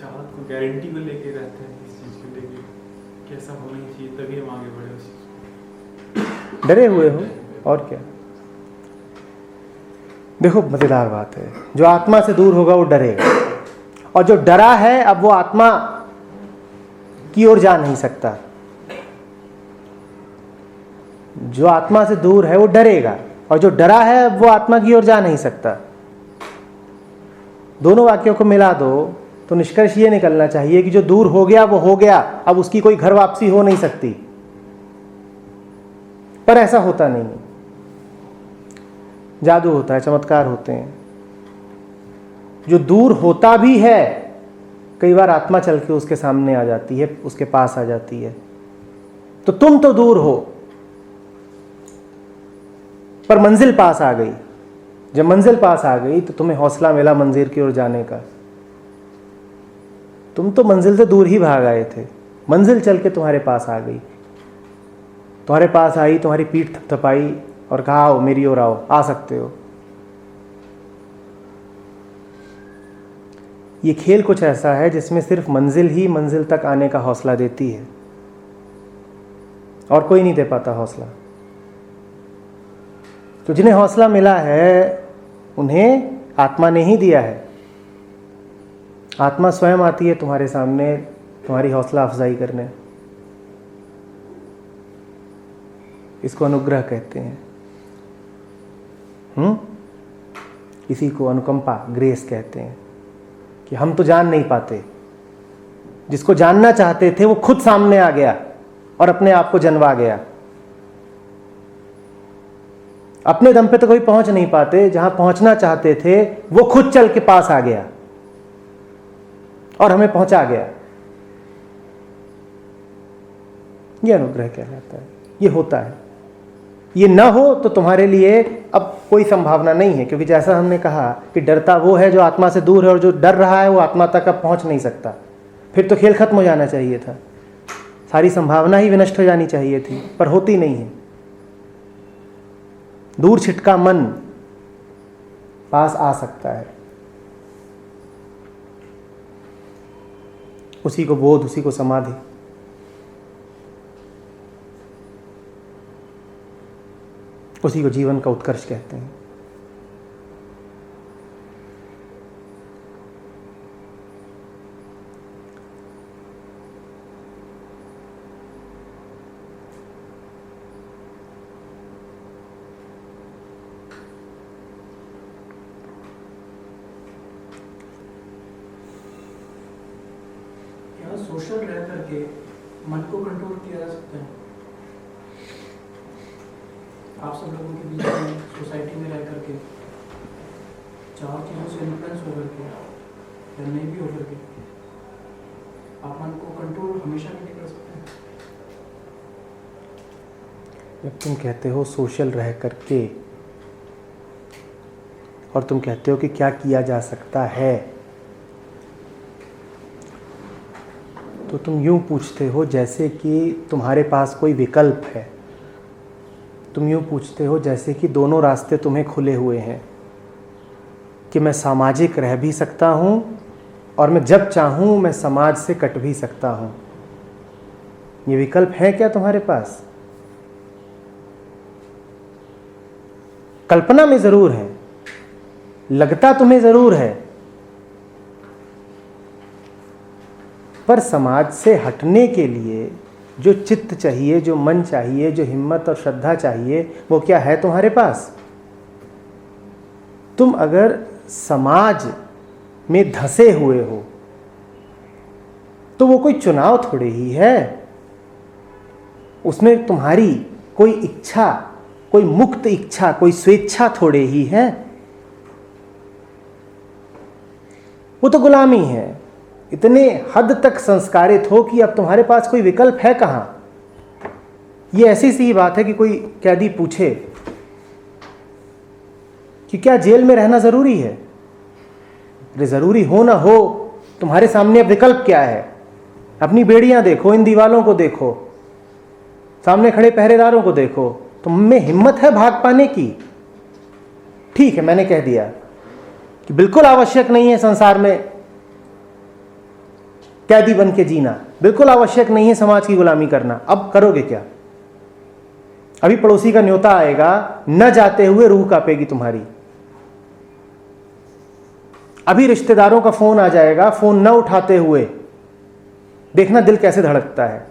चाहत को, गारंटी को लेके रहते हैं इस चीज़ को लेके, कैसा होना ही चाहिए तभी हम आगे बढ़े उस चीज़। डरे हुए हो और क्या। देखो मजेदार बात है, जो आत्मा से दूर होगा वो डरेगा, और जो डरा है अब वो आत्मा की ओर जा नहीं सकता। जो आत्मा से दूर है वो डरेगा, और जो डरा है अब वो आत्मा की ओर जा नहीं सकता। दोनों वाक्यों को मिला दो तो निष्कर्ष ये निकलना चाहिए कि जो दूर हो गया वो हो गया, अब उसकी कोई घर वापसी हो नहीं सकती। पर ऐसा होता नहीं, जादू होता है, चमत्कार होते हैं। जो दूर होता भी है कई बार आत्मा चल के उसके सामने आ जाती है, उसके पास आ जाती है। तो तुम तो दूर हो पर मंजिल पास आ गई। जब मंजिल पास आ गई तो तुम्हें हौसला मिला मंजिल की ओर जाने का। तुम तो मंजिल से दूर ही भाग आए थे, मंजिल चल के तुम्हारे पास आ गई, तुम्हारे पास आई, तुम्हारी पीठ थपथपाई और कहा आओ मेरी ओर आओ, आ सकते हो। ये खेल कुछ ऐसा है जिसमें सिर्फ मंजिल ही मंजिल तक आने का हौसला देती है, और कोई नहीं दे पाता हौसला। तो जिन्हें हौसला मिला है उन्हें आत्मा ने ही दिया है। आत्मा स्वयं आती है तुम्हारे सामने तुम्हारी हौसला अफजाई करने। इसको अनुग्रह कहते हैं। इसी को अनुकंपा, ग्रेस कहते हैं। कि हम तो जान नहीं पाते, जिसको जानना चाहते थे वो खुद सामने आ गया और अपने आप को जनवा गया। अपने दम पे तो कोई पहुंच नहीं पाते, जहां पहुंचना चाहते थे वो खुद चल के पास आ गया और हमें पहुंचा गया। ये अनुग्रह कहलाता है, ये होता है। ये ना हो तो तुम्हारे लिए अब कोई संभावना नहीं है, क्योंकि जैसा हमने कहा कि डरता वो है जो आत्मा से दूर है, और जो डर रहा है वो आत्मा तक अब पहुंच नहीं सकता। फिर तो खेल खत्म हो जाना चाहिए था, सारी संभावना ही विनष्ट हो जानी चाहिए थी, पर होती नहीं है। दूर छिटका मन पास आ सकता है। उसी को बोध, उसी को समाधि। उसी को जीवन का उत्कर्ष कहते हैं। क्या सोशल रह करके मन को कंट्रोल किया जा सकता है? आप सब लोगों के बीच में, सोसाइटी में रह करके, चार चीज़ों से इन्फ्लुएंस होकर के या नहीं भी होकर के, आप मन को कंट्रोल हमेशा के लिए कर सकते हैं। जब तुम कहते हो सोशल रह करके, और तुम कहते हो कि क्या किया जा सकता है, तो तुम यूं पूछते हो जैसे कि तुम्हारे पास कोई विकल्प है। तुम यूं पूछते हो जैसे कि दोनों रास्ते तुम्हें खुले हुए हैं, कि मैं सामाजिक रह भी सकता हूं और मैं जब चाहूं मैं समाज से कट भी सकता हूं। ये विकल्प है क्या तुम्हारे पास? कल्पना में जरूर है, लगता तुम्हें जरूर है, पर समाज से हटने के लिए जो चित्त चाहिए, जो मन चाहिए, जो हिम्मत और श्रद्धा चाहिए, वो क्या है तुम्हारे पास? तुम अगर समाज में धंसे हुए हो तो वो कोई चुनाव थोड़े ही है, उसमें तुम्हारी कोई इच्छा, कोई मुक्त इच्छा, कोई स्वेच्छा थोड़े ही है। वो तो गुलामी है। इतने हद तक संस्कारित हो कि अब तुम्हारे पास कोई विकल्प है कहां। ये ऐसी सी बात है कि कोई कैदी पूछे कि क्या जेल में रहना जरूरी है? अरे जरूरी हो ना हो, तुम्हारे सामने अब विकल्प क्या है? अपनी बेड़ियां देखो, इन दीवालों को देखो, सामने खड़े पहरेदारों को देखो, तुम में हिम्मत है भाग पाने की? ठीक है, मैंने कह दिया कि बिल्कुल आवश्यक नहीं है संसार में कैदी बन के जीना बिल्कुल आवश्यक नहीं है, समाज की गुलामी करना। अब करोगे क्या? अभी पड़ोसी का न्योता आएगा, न जाते हुए रूह कांपेगी तुम्हारी। अभी रिश्तेदारों का फोन आ जाएगा, फोन न उठाते हुए देखना दिल कैसे धड़कता है।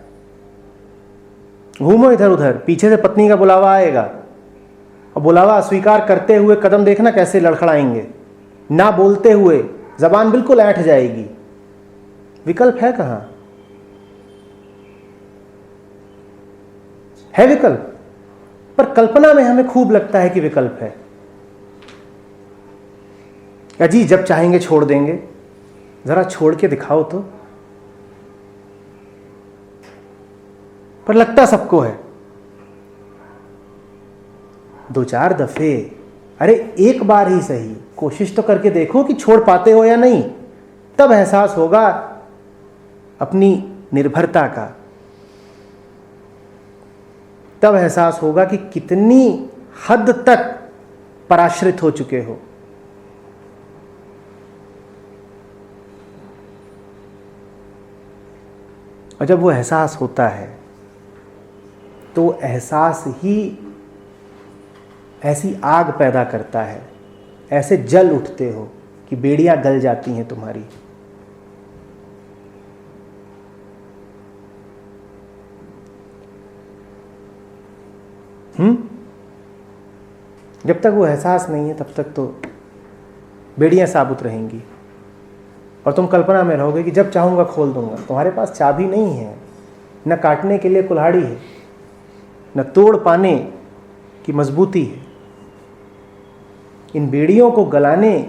घूमो इधर उधर, पीछे से पत्नी का बुलावा आएगा और बुलावा अस्वीकार करते हुए कदम देखना कैसे लड़खड़ाएंगे। ना बोलते हुए जबान बिल्कुल ऐंठ जाएगी। विकल्प है कहां? है विकल्प, पर कल्पना में हमें खूब लगता है कि विकल्प है। या जी जब चाहेंगे छोड़ देंगे, जरा छोड़ के दिखाओ तो। पर लगता सबको है। 2-4 दफे, अरे एक बार ही सही कोशिश तो करके देखो कि छोड़ पाते हो या नहीं। तब एहसास होगा अपनी निर्भरता का, तब एहसास होगा कि कितनी हद तक पराश्रित हो चुके हो। और जब वो एहसास होता है तो एहसास ही ऐसी आग पैदा करता है, ऐसे जल उठते हो कि बेड़ियां गल जाती हैं तुम्हारी। जब तक वो एहसास नहीं है तब तक तो बेड़ियां साबुत रहेंगी और तुम कल्पना में रहोगे कि जब चाहूंगा खोल दूंगा। तुम्हारे पास चाबी नहीं है, न काटने के लिए कुल्हाड़ी है, न तोड़ पाने की मजबूती है। इन बेड़ियों को गलाने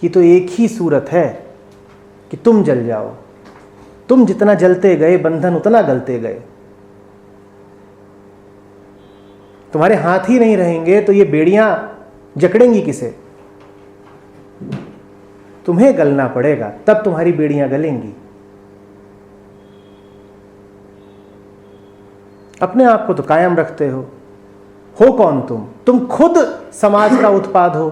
की तो एक ही सूरत है कि तुम जल जाओ। तुम जितना जलते गए बंधन उतना गलते गए। तुम्हारे हाथ ही नहीं रहेंगे तो ये बेड़ियां जकड़ेंगी किसे? तुम्हें गलना पड़ेगा, तब तुम्हारी बेड़ियां गलेंगी। अपने आप को तो कायम रखते हो कौन तुम? तुम खुद समाज का उत्पाद हो।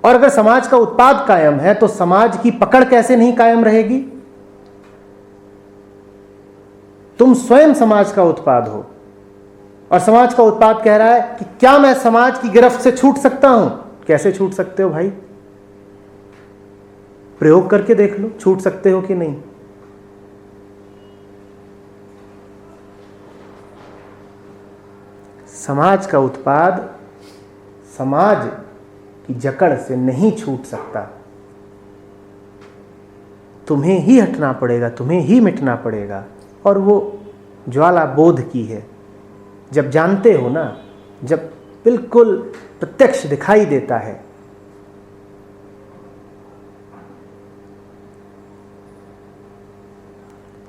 और अगर समाज का उत्पाद कायम है तो समाज की पकड़ कैसे नहीं कायम रहेगी? तुम स्वयं समाज का उत्पाद हो और समाज का उत्पाद कह रहा है कि क्या मैं समाज की गिरफ्त से छूट सकता हूं? कैसे छूट सकते हो भाई? प्रयोग करके देख लो, छूट सकते हो कि नहीं। समाज का उत्पाद समाज की जकड़ से नहीं छूट सकता। तुम्हें ही हटना पड़ेगा, तुम्हें ही मिटना पड़ेगा। और वो ज्वाला बोध की है। जब जानते हो ना, जब बिल्कुल प्रत्यक्ष दिखाई देता है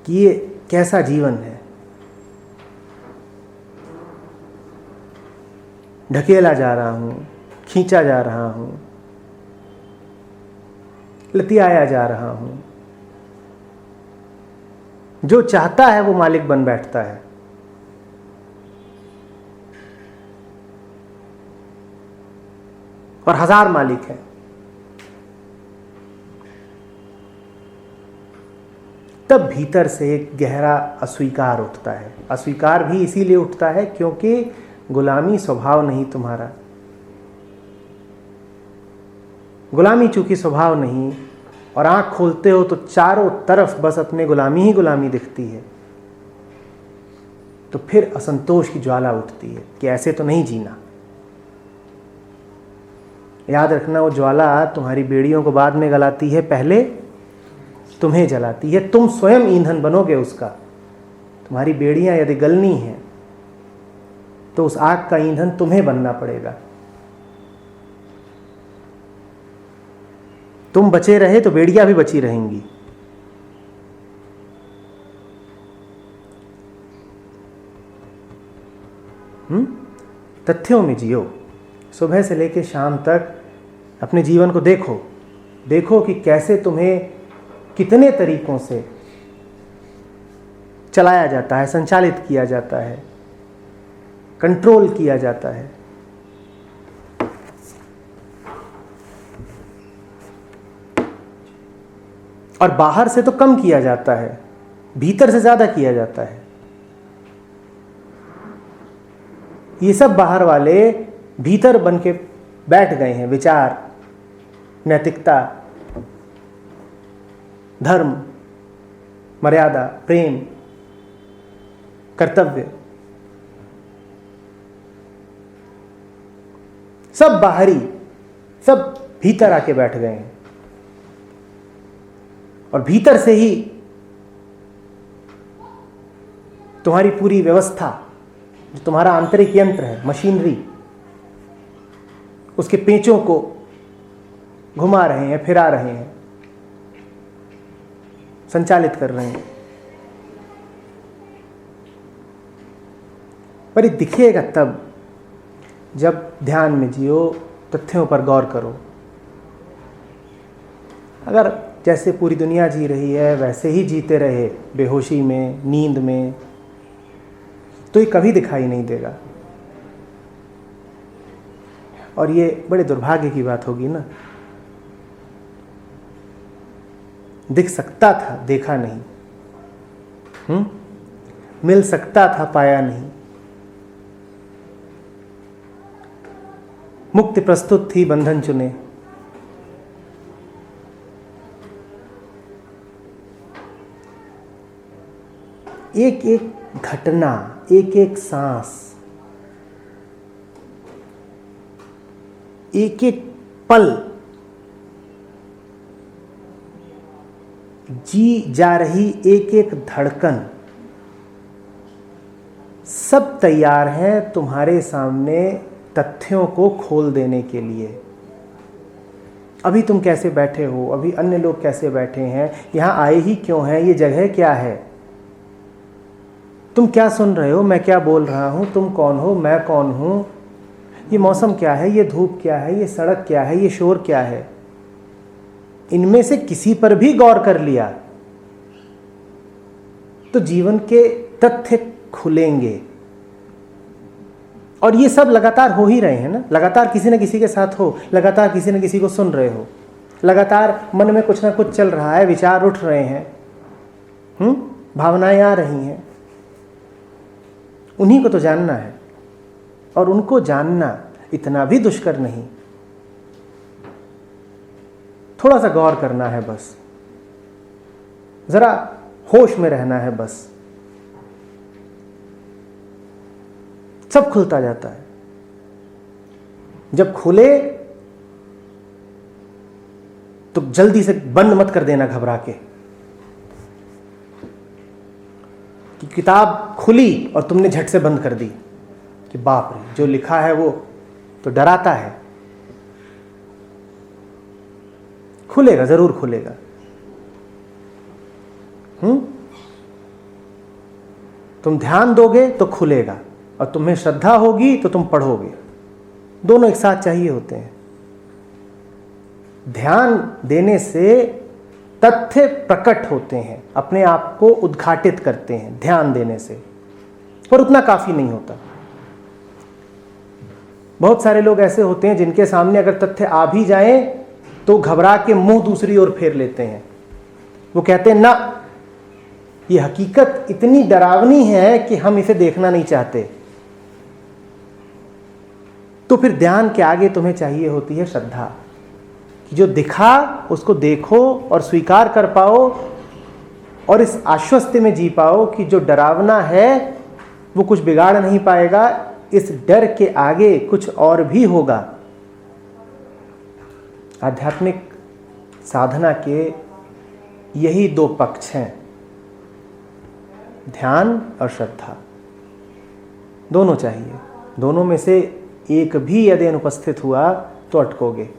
कि ये कैसा जीवन है, ढकेला जा रहा हूं, खींचा जा रहा हूं, लतियाया जा रहा हूं। जो चाहता है वो मालिक बन बैठता है। और 1000 मालिक है। तब भीतर से एक गहरा अस्वीकार उठता है। अस्वीकार भी इसीलिए उठता है क्योंकि गुलामी स्वभाव नहीं तुम्हारा। गुलामी चूंकि स्वभाव नहीं, और आंख खोलते हो तो चारों तरफ बस अपने गुलामी ही गुलामी दिखती है, तो फिर असंतोष की ज्वाला उठती है कि ऐसे तो नहीं जीना। याद रखना, वो ज्वाला तुम्हारी बेड़ियों को बाद में गलाती है, पहले तुम्हें जलाती है। तुम स्वयं ईंधन बनोगे उसका। तुम्हारी बेड़ियां यदि गलनी है तो उस आग का ईंधन तुम्हें बनना पड़ेगा। तुम बचे रहे तो बेड़ियां भी बची रहेंगी। तथ्यों में जियो। सुबह से लेकर शाम तक अपने जीवन को देखो। देखो कि कैसे तुम्हें कितने तरीकों से चलाया जाता है, संचालित किया जाता है, कंट्रोल किया जाता है। और बाहर से तो कम किया जाता है, भीतर से ज़्यादा किया जाता है। ये सब बाहर वाले भीतर बन के बैठ गए हैं। विचार, नैतिकता, धर्म, मर्यादा, प्रेम, कर्तव्य, सब बाहरी, सब भीतर आके बैठ गए हैं। और भीतर से ही तुम्हारी पूरी व्यवस्था, जो तुम्हारा आंतरिक यंत्र है, मशीनरी, उसके पेंचों को घुमा रहे हैं, फिरा रहे हैं, संचालित कर रहे हैं। पर ये दिखेगा तब जब ध्यान में जियो, तथ्यों पर गौर करो। अगर जैसे पूरी दुनिया जी रही है वैसे ही जीते रहे, बेहोशी में, नींद में, तो ये कभी दिखाई नहीं देगा। और ये बड़े दुर्भाग्य की बात होगी ना। दिख सकता था, देखा नहीं। मिल सकता था, पाया नहीं। मुक्ति प्रस्तुत थी, बंधन चुने। एक एक घटना, एक एक सांस, एक एक पल जी जा रही एक एक धड़कन, सब तैयार है तुम्हारे सामने तथ्यों को खोल देने के लिए। अभी तुम कैसे बैठे हो, अभी अन्य लोग कैसे बैठे हैं, यहाँ आए ही क्यों हैं, ये जगह क्या है, तुम क्या सुन रहे हो, मैं क्या बोल रहा हूँ, तुम कौन हो, मैं कौन हूँ, ये मौसम क्या है, ये धूप क्या है, ये सड़क क्या है, ये शोर क्या है। इनमें से किसी पर भी गौर कर लिया तो जीवन के तथ्य खुलेंगे। और ये सब लगातार हो ही रहे हैं ना। लगातार किसी न किसी के साथ हो, लगातार किसी न किसी को सुन रहे हो, लगातार मन में कुछ ना कुछ चल रहा है, विचार उठ रहे हैं, भावनाएं आ रही हैं। उन्हीं को तो जानना है। और उनको जानना इतना भी दुष्कर नहीं। थोड़ा सा गौर करना है बस, जरा होश में रहना है बस, सब खुलता जाता है। जब खुले तो जल्दी से बंद मत कर देना घबरा के कि किताब खुली और तुमने झट से बंद कर दी कि बाप रे, जो लिखा है वो तो डराता है। खुलेगा, जरूर खुलेगा। तुम ध्यान दोगे तो खुलेगा, और तुम्हें श्रद्धा होगी तो तुम पढ़ोगे। दोनों एक साथ चाहिए होते हैं। ध्यान देने से तथ्य प्रकट होते हैं, अपने आप को उद्घाटित करते हैं ध्यान देने से, पर उतना काफी नहीं होता। बहुत सारे लोग ऐसे होते हैं जिनके सामने अगर तथ्य आ भी जाएं तो घबरा के मुंह दूसरी ओर फेर लेते हैं। वो कहते हैं ना, ये हकीकत इतनी डरावनी है कि हम इसे देखना नहीं चाहते। तो फिर ध्यान के आगे तुम्हें चाहिए होती है श्रद्धा, कि जो दिखा उसको देखो और स्वीकार कर पाओ, और इस आश्वस्ति में जी पाओ कि जो डरावना है वो कुछ बिगाड़ नहीं पाएगा, इस डर के आगे कुछ और भी होगा। आध्यात्मिक साधना के यही दो पक्ष हैं, ध्यान और श्रद्धा। दोनों चाहिए। दोनों में से एक भी यदि अनुपस्थित हुआ तो अटकोगे।